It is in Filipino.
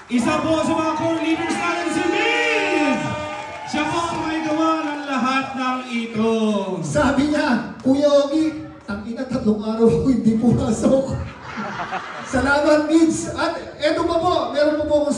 Isa po sa mga core leaders natin si Miz! Siya po ang may gawa ng lahat ng ito. Sabi niya, Kuya Ogie, ang ina 3 araw ko hindi pumasok. Salamat, Miz. At eto pa po, meron pa po akong